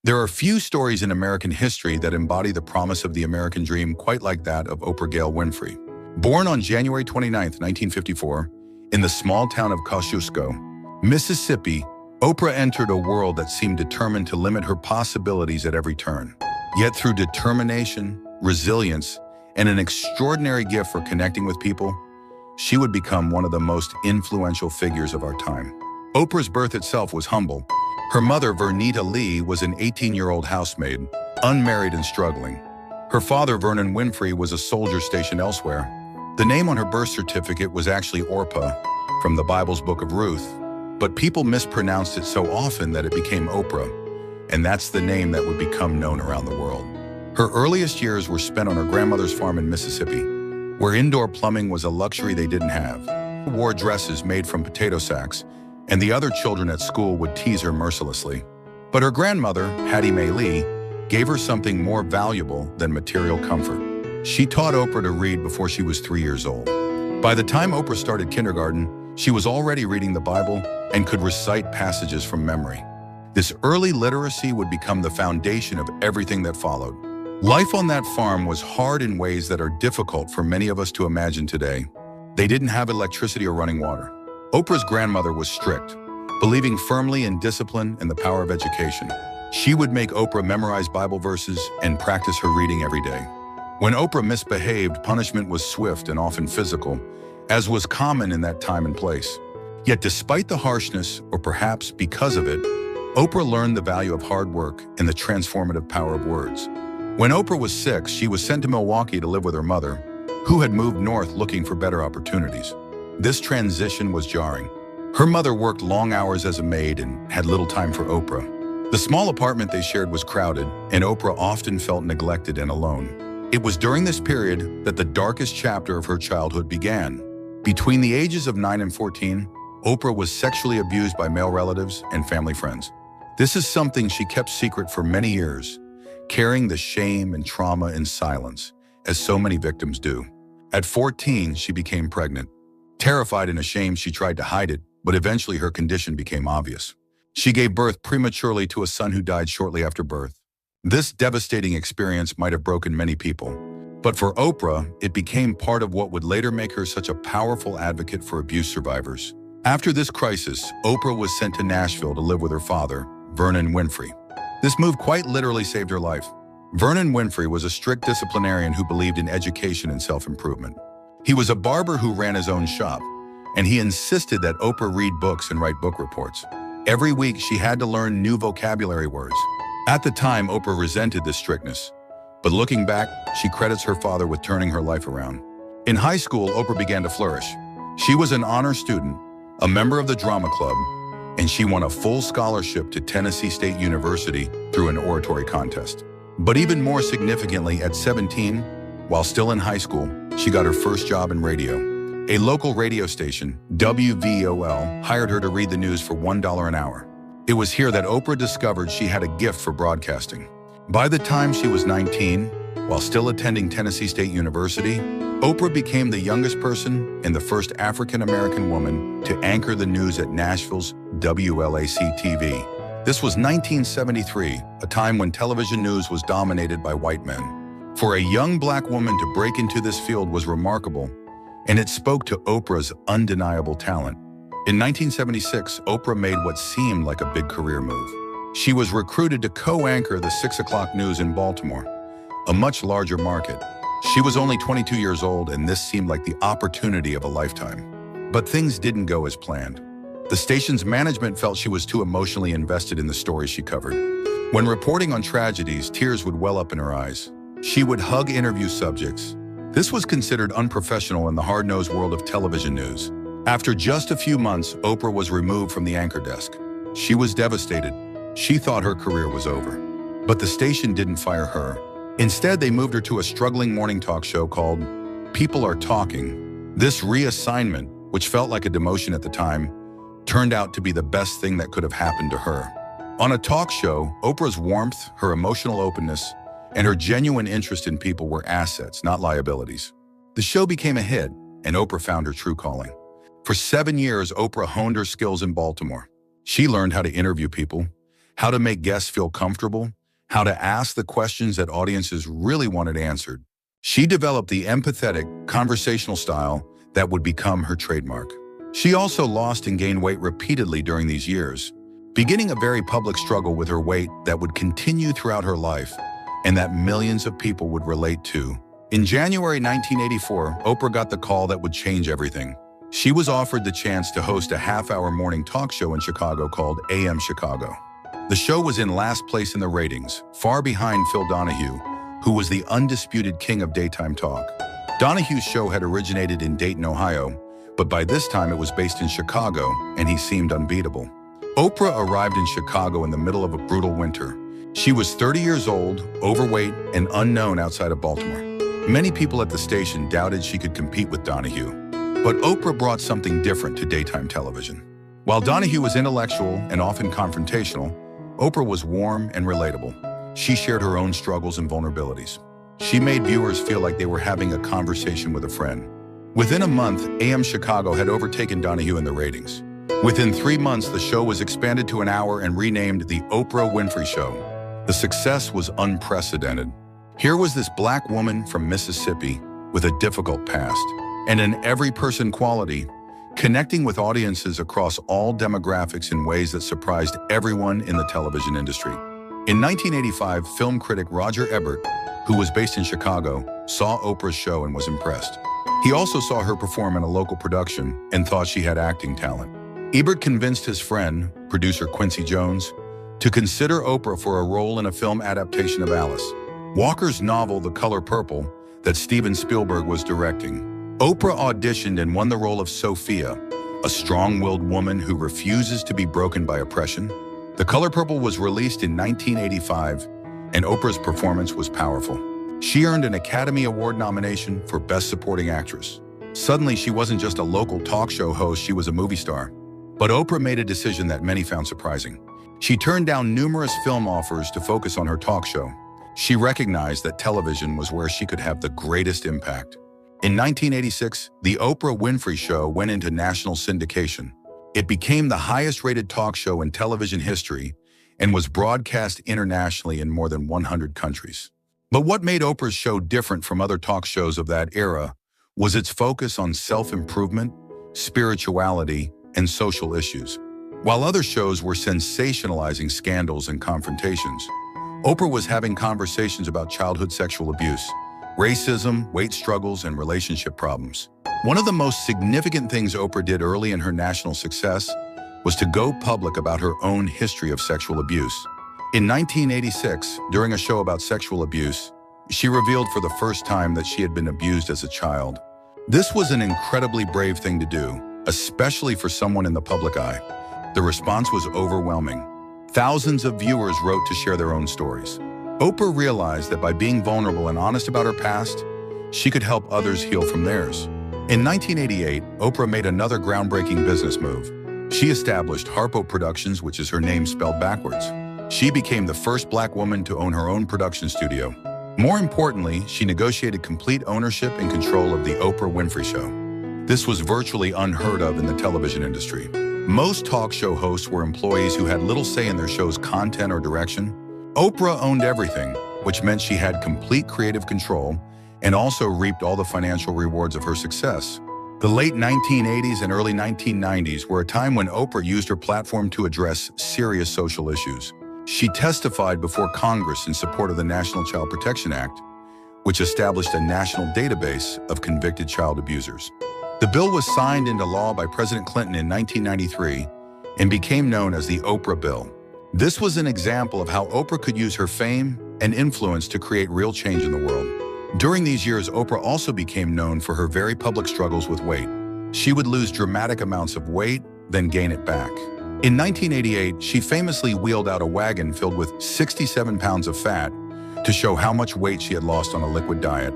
There are few stories in American history that embody the promise of the American dream quite like that of Oprah Gail Winfrey. Born on January 29, 1954, in the small town of Kosciuszko, Mississippi, Oprah entered a world that seemed determined to limit her possibilities at every turn. Yet through determination, resilience, and an extraordinary gift for connecting with people, she would become one of the most influential figures of our time. Oprah's birth itself was humble. Her mother, Vernita Lee, was an 18-year-old housemaid, unmarried and struggling. Her father, Vernon Winfrey, was a soldier stationed elsewhere. The name on her birth certificate was actually Orpah, from the Bible's Book of Ruth, but people mispronounced it so often that it became Oprah, and that's the name that would become known around the world. Her earliest years were spent on her grandmother's farm in Mississippi, where indoor plumbing was a luxury they didn't have. She wore dresses made from potato sacks, and the other children at school would tease her mercilessly. But her grandmother, Hattie Mae Lee, gave her something more valuable than material comfort. She taught Oprah to read before she was 3 years old. By the time Oprah started kindergarten, she was already reading the Bible and could recite passages from memory. This early literacy would become the foundation of everything that followed. Life on that farm was hard in ways that are difficult for many of us to imagine today. They didn't have electricity or running water. Oprah's grandmother was strict, believing firmly in discipline and the power of education. She would make Oprah memorize Bible verses and practice her reading every day. When Oprah misbehaved, punishment was swift and often physical, as was common in that time and place. Yet despite the harshness, or perhaps because of it, Oprah learned the value of hard work and the transformative power of words. When Oprah was 6, she was sent to Milwaukee to live with her mother, who had moved north looking for better opportunities. This transition was jarring. Her mother worked long hours as a maid and had little time for Oprah. The small apartment they shared was crowded, and Oprah often felt neglected and alone. It was during this period that the darkest chapter of her childhood began. Between the ages of 9 and 14, Oprah was sexually abused by male relatives and family friends. This is something she kept secret for many years, carrying the shame and trauma in silence, as so many victims do. At 14, she became pregnant. Terrified and ashamed, she tried to hide it, but eventually her condition became obvious. She gave birth prematurely to a son who died shortly after birth. This devastating experience might have broken many people, but for Oprah, it became part of what would later make her such a powerful advocate for abuse survivors. After this crisis, Oprah was sent to Nashville to live with her father, Vernon Winfrey. This move quite literally saved her life. Vernon Winfrey was a strict disciplinarian who believed in education and self-improvement. He was a barber who ran his own shop, and he insisted that Oprah read books and write book reports. Every week, she had to learn new vocabulary words. At the time, Oprah resented this strictness, but looking back, she credits her father with turning her life around. In high school, Oprah began to flourish. She was an honor student, a member of the drama club, and she won a full scholarship to Tennessee State University through an oratory contest. But even more significantly, at 17, while still in high school, she got her first job in radio. A local radio station, WVOL, hired her to read the news for $1 an hour. It was here that Oprah discovered she had a gift for broadcasting. By the time she was 19, while still attending Tennessee State University, Oprah became the youngest person and the first African-American woman to anchor the news at Nashville's WLAC-TV. This was 1973, a time when television news was dominated by white men. For a young black woman to break into this field was remarkable, and it spoke to Oprah's undeniable talent. In 1976, Oprah made what seemed like a big career move. She was recruited to co-anchor the 6 o'clock news in Baltimore, a much larger market. She was only 22 years old, and this seemed like the opportunity of a lifetime. But things didn't go as planned. The station's management felt she was too emotionally invested in the stories she covered. When reporting on tragedies, tears would well up in her eyes. She would hug interview subjects. This was considered unprofessional in the hard-nosed world of television news. After just a few months, Oprah was removed from the anchor desk. She was devastated. She thought her career was over. But the station didn't fire her. Instead, they moved her to a struggling morning talk show called People Are Talking. This reassignment, which felt like a demotion at the time, turned out to be the best thing that could have happened to her. On a talk show, Oprah's warmth, her emotional openness, and her genuine interest in people were assets, not liabilities. The show became a hit, and Oprah found her true calling. For 7 years, Oprah honed her skills in Baltimore. She learned how to interview people, how to make guests feel comfortable, how to ask the questions that audiences really wanted answered. She developed the empathetic, conversational style that would become her trademark. She also lost and gained weight repeatedly during these years, beginning a very public struggle with her weight that would continue throughout her life and that millions of people would relate to. In January 1984, Oprah got the call that would change everything. She was offered the chance to host a half-hour morning talk show in Chicago called AM Chicago. The show was in last place in the ratings, far behind Phil Donahue, who was the undisputed king of daytime talk. Donahue's show had originated in Dayton, Ohio, but by this time it was based in Chicago, and he seemed unbeatable. Oprah arrived in Chicago in the middle of a brutal winter. She was 30 years old, overweight, and unknown outside of Baltimore. Many people at the station doubted she could compete with Donahue. But Oprah brought something different to daytime television. While Donahue was intellectual and often confrontational, Oprah was warm and relatable. She shared her own struggles and vulnerabilities. She made viewers feel like they were having a conversation with a friend. Within a month, AM Chicago had overtaken Donahue in the ratings. Within 3 months, the show was expanded to an hour and renamed The Oprah Winfrey Show. The success was unprecedented. Here was this black woman from Mississippi with a difficult past and an every-person quality, connecting with audiences across all demographics in ways that surprised everyone in the television industry. In 1985, film critic Roger Ebert, who was based in Chicago, saw Oprah's show and was impressed. He also saw her perform in a local production and thought she had acting talent. Ebert convinced his friend, producer Quincy Jones, to consider Oprah for a role in a film adaptation of Alice Walker's novel The Color Purple that Steven Spielberg was directing. Oprah auditioned and won the role of Sophia, a strong-willed woman who refuses to be broken by oppression. The Color Purple was released in 1985, and Oprah's performance was powerful. She earned an Academy Award nomination for Best Supporting Actress. Suddenly, she wasn't just a local talk show host, she was a movie star. But Oprah made a decision that many found surprising. She turned down numerous film offers to focus on her talk show. She recognized that television was where she could have the greatest impact. In 1986, The Oprah Winfrey Show went into national syndication. It became the highest-rated talk show in television history and was broadcast internationally in more than 100 countries. But what made Oprah's show different from other talk shows of that era was its focus on self-improvement, spirituality, and social issues. While other shows were sensationalizing scandals and confrontations, Oprah was having conversations about childhood sexual abuse, racism, weight struggles, and relationship problems. One of the most significant things Oprah did early in her national success was to go public about her own history of sexual abuse. In 1986, during a show about sexual abuse, she revealed for the first time that she had been abused as a child. This was an incredibly brave thing to do, especially for someone in the public eye. The response was overwhelming. Thousands of viewers wrote to share their own stories. Oprah realized that by being vulnerable and honest about her past, she could help others heal from theirs. In 1988, Oprah made another groundbreaking business move. She established Harpo Productions, which is her name spelled backwards. She became the first black woman to own her own production studio. More importantly, she negotiated complete ownership and control of The Oprah Winfrey Show. This was virtually unheard of in the television industry. Most talk show hosts were employees who had little say in their show's content or direction. Oprah owned everything, which meant she had complete creative control and also reaped all the financial rewards of her success. The late 1980s and early 1990s were a time when Oprah used her platform to address serious social issues. She testified before Congress in support of the National Child Protection Act, which established a national database of convicted child abusers. The bill was signed into law by President Clinton in 1993 and became known as the Oprah Bill. This was an example of how Oprah could use her fame and influence to create real change in the world. During these years, Oprah also became known for her very public struggles with weight. She would lose dramatic amounts of weight, then gain it back. In 1988, she famously wheeled out a wagon filled with 67 pounds of fat to show how much weight she had lost on a liquid diet.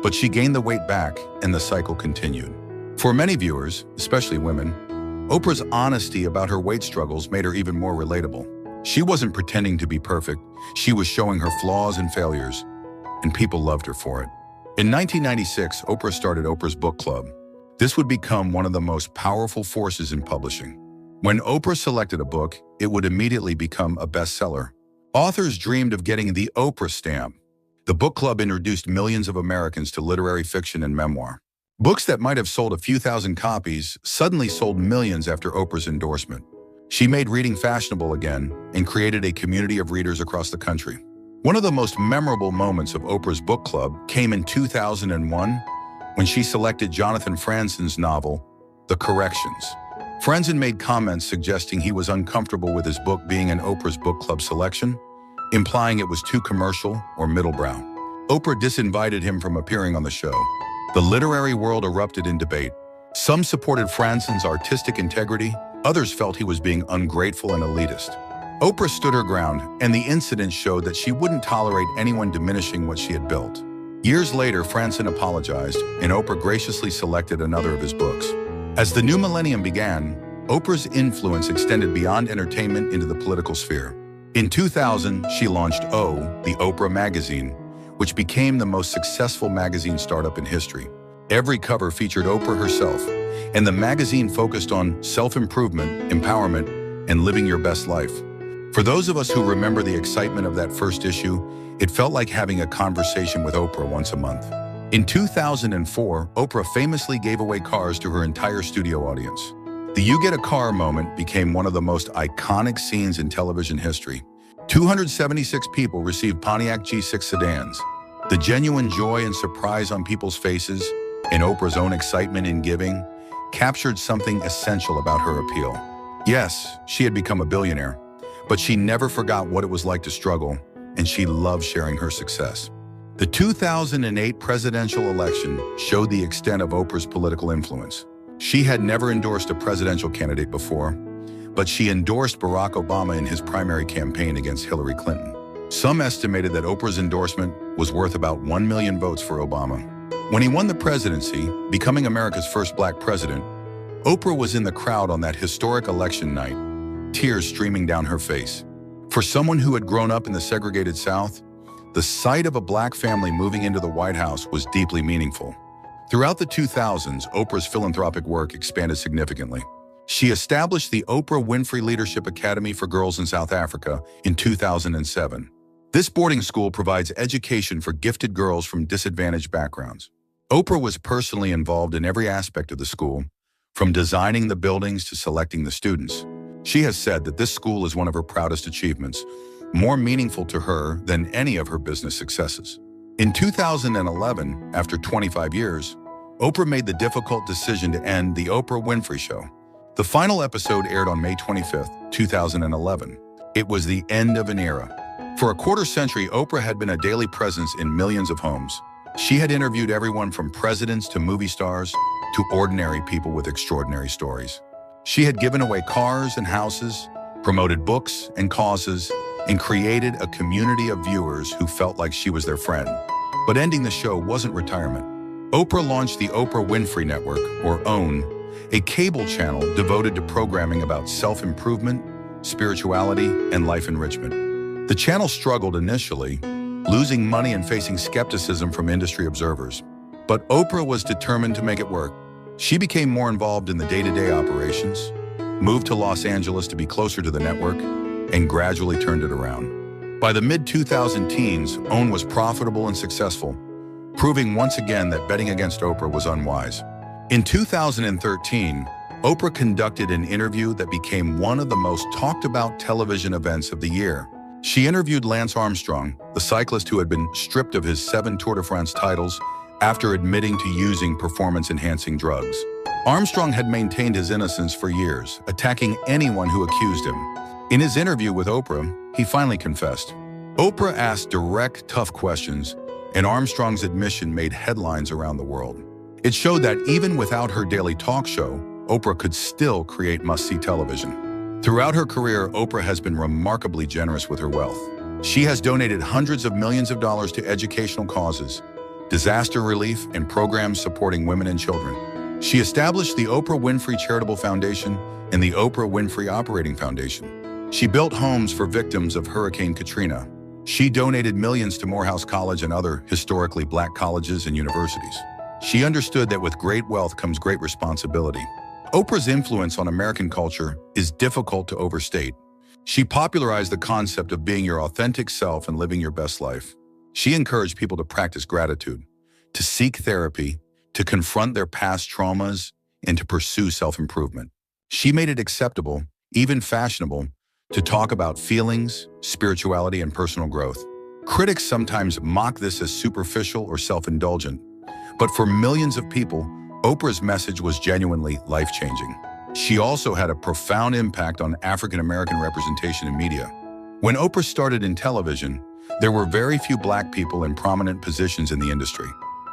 But she gained the weight back, and the cycle continued. For many viewers, especially women, Oprah's honesty about her weight struggles made her even more relatable. She wasn't pretending to be perfect. She was showing her flaws and failures, and people loved her for it. In 1996, Oprah started Oprah's Book Club. This would become one of the most powerful forces in publishing. When Oprah selected a book, it would immediately become a bestseller. Authors dreamed of getting the Oprah stamp. The book club introduced millions of Americans to literary fiction and memoir. Books that might have sold a few thousand copies suddenly sold millions after Oprah's endorsement. She made reading fashionable again and created a community of readers across the country. One of the most memorable moments of Oprah's book club came in 2001 when she selected Jonathan Franzen's novel, The Corrections. Franzen made comments suggesting he was uncomfortable with his book being in Oprah's book club selection, implying it was too commercial or middlebrow. Oprah disinvited him from appearing on the show. The literary world erupted in debate. Some supported Franzen's artistic integrity, others felt he was being ungrateful and elitist. Oprah stood her ground, and the incident showed that she wouldn't tolerate anyone diminishing what she had built. Years later, Franzen apologized, and Oprah graciously selected another of his books. As the new millennium began, Oprah's influence extended beyond entertainment into the political sphere. In 2000, she launched O, the Oprah magazine, which became the most successful magazine startup in history. Every cover featured Oprah herself, and the magazine focused on self-improvement, empowerment, and living your best life. For those of us who remember the excitement of that first issue, it felt like having a conversation with Oprah once a month. In 2004, Oprah famously gave away cars to her entire studio audience. The "You Get a Car" moment became one of the most iconic scenes in television history. 276 people received Pontiac G6 sedans. The genuine joy and surprise on people's faces, and Oprah's own excitement in giving, captured something essential about her appeal. Yes, she had become a billionaire, but she never forgot what it was like to struggle, and she loved sharing her success. The 2008 presidential election showed the extent of Oprah's political influence. She had never endorsed a presidential candidate before, but she endorsed Barack Obama in his primary campaign against Hillary Clinton. Some estimated that Oprah's endorsement was worth about 1 million votes for Obama. When he won the presidency, becoming America's first black president, Oprah was in the crowd on that historic election night, tears streaming down her face. For someone who had grown up in the segregated South, the sight of a black family moving into the White House was deeply meaningful. Throughout the 2000s, Oprah's philanthropic work expanded significantly. She established the Oprah Winfrey Leadership Academy for Girls in South Africa in 2007. This boarding school provides education for gifted girls from disadvantaged backgrounds. Oprah was personally involved in every aspect of the school, from designing the buildings to selecting the students. She has said that this school is one of her proudest achievements, more meaningful to her than any of her business successes. In 2011, after 25 years, Oprah made the difficult decision to end The Oprah Winfrey Show. The final episode aired on May 25, 2011. It was the end of an era. For a quarter century, Oprah had been a daily presence in millions of homes. She had interviewed everyone from presidents to movie stars to ordinary people with extraordinary stories. She had given away cars and houses, promoted books and causes, and created a community of viewers who felt like she was their friend. But ending the show wasn't retirement. Oprah launched the Oprah Winfrey Network, or OWN, a cable channel devoted to programming about self-improvement, spirituality, and life enrichment. The channel struggled initially, losing money and facing skepticism from industry observers. But Oprah was determined to make it work. She became more involved in the day-to-day operations, moved to Los Angeles to be closer to the network, and gradually turned it around. By the mid-2000 teens, OWN was profitable and successful, proving once again that betting against Oprah was unwise. In 2013, Oprah conducted an interview that became one of the most talked-about television events of the year. She interviewed Lance Armstrong, the cyclist who had been stripped of his 7 Tour de France titles after admitting to using performance-enhancing drugs. Armstrong had maintained his innocence for years, attacking anyone who accused him. In his interview with Oprah, he finally confessed. Oprah asked direct, tough questions, and Armstrong's admission made headlines around the world. It showed that even without her daily talk show, Oprah could still create must-see television. Throughout her career, Oprah has been remarkably generous with her wealth. She has donated hundreds of millions of dollars to educational causes, disaster relief, and programs supporting women and children. She established the Oprah Winfrey Charitable Foundation and the Oprah Winfrey Operating Foundation. She built homes for victims of Hurricane Katrina. She donated millions to Morehouse College and other historically black colleges and universities. She understood that with great wealth comes great responsibility. Oprah's influence on American culture is difficult to overstate. She popularized the concept of being your authentic self and living your best life. She encouraged people to practice gratitude, to seek therapy, to confront their past traumas, and to pursue self-improvement. She made it acceptable, even fashionable, to talk about feelings, spirituality, and personal growth. Critics sometimes mock this as superficial or self-indulgent, but for millions of people, Oprah's message was genuinely life-changing. She also had a profound impact on African-American representation in media. When Oprah started in television, there were very few Black people in prominent positions in the industry.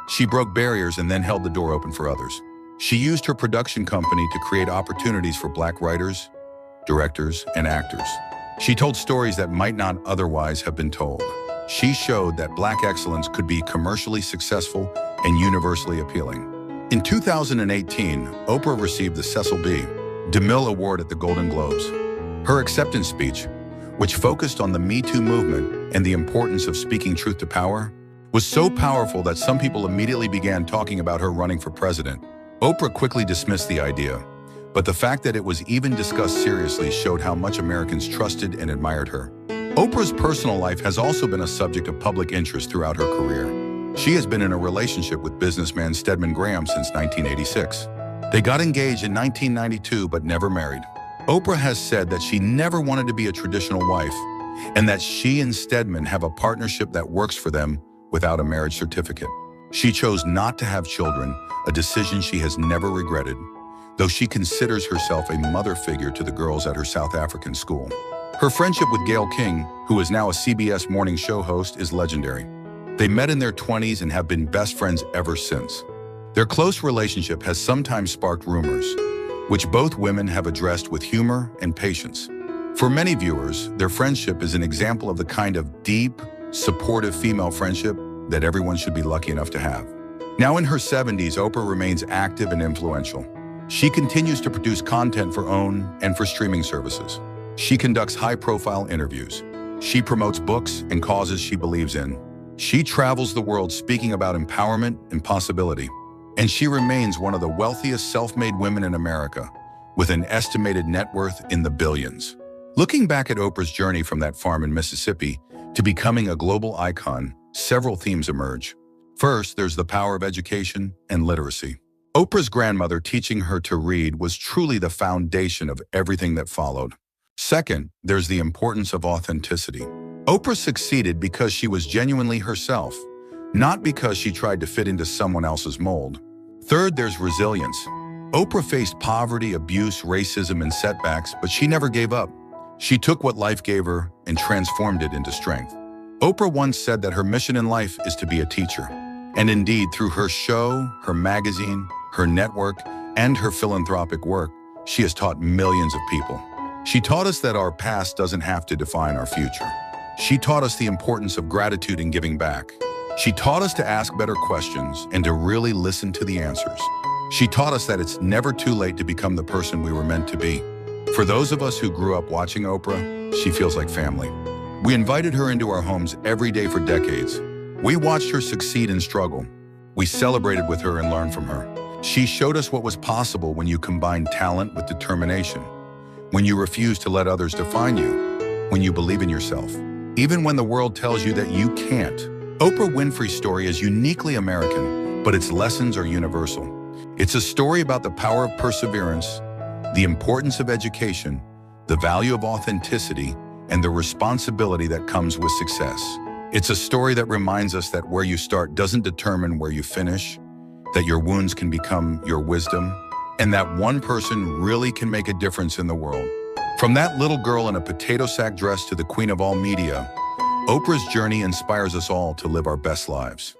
She broke barriers and then held the door open for others. She used her production company to create opportunities for Black writers, directors, and actors. She told stories that might not otherwise have been told. She showed that Black excellence could be commercially successful and universally appealing. In 2018, Oprah received the Cecil B. DeMille Award at the Golden Globes. Her acceptance speech, which focused on the Me Too movement and the importance of speaking truth to power, was so powerful that some people immediately began talking about her running for president. Oprah quickly dismissed the idea, but the fact that it was even discussed seriously showed how much Americans trusted and admired her. Oprah's personal life has also been a subject of public interest throughout her career. She has been in a relationship with businessman Stedman Graham since 1986. They got engaged in 1992 but never married. Oprah has said that she never wanted to be a traditional wife and that she and Stedman have a partnership that works for them without a marriage certificate. She chose not to have children, a decision she has never regretted, though she considers herself a mother figure to the girls at her South African school. Her friendship with Gayle King, who is now a CBS morning show host, is legendary. They met in their 20s and have been best friends ever since. Their close relationship has sometimes sparked rumors, which both women have addressed with humor and patience. For many viewers, their friendship is an example of the kind of deep, supportive female friendship that everyone should be lucky enough to have. Now in her 70s, Oprah remains active and influential. She continues to produce content for OWN and for streaming services. She conducts high-profile interviews. She promotes books and causes she believes in. She travels the world speaking about empowerment and possibility. And she remains one of the wealthiest self-made women in America, with an estimated net worth in the billions. Looking back at Oprah's journey from that farm in Mississippi to becoming a global icon, several themes emerge. First, there's the power of education and literacy. Oprah's grandmother teaching her to read was truly the foundation of everything that followed. Second, there's the importance of authenticity. Oprah succeeded because she was genuinely herself, not because she tried to fit into someone else's mold. Third, there's resilience. Oprah faced poverty, abuse, racism, and setbacks, but she never gave up. She took what life gave her and transformed it into strength. Oprah once said that her mission in life is to be a teacher. And indeed, through her show, her magazine, her network, and her philanthropic work, she has taught millions of people. She taught us that our past doesn't have to define our future. She taught us the importance of gratitude and giving back. She taught us to ask better questions and to really listen to the answers. She taught us that it's never too late to become the person we were meant to be. For those of us who grew up watching Oprah, she feels like family. We invited her into our homes every day for decades. We watched her succeed and struggle. We celebrated with her and learned from her. She showed us what was possible when you combine talent with determination, when you refuse to let others define you, when you believe in yourself, even when the world tells you that you can't. Oprah Winfrey's story is uniquely American, but its lessons are universal. It's a story about the power of perseverance, the importance of education, the value of authenticity, and the responsibility that comes with success. It's a story that reminds us that where you start doesn't determine where you finish, that your wounds can become your wisdom, and that one person really can make a difference in the world. From that little girl in a potato sack dress to the queen of all media, Oprah's journey inspires us all to live our best lives.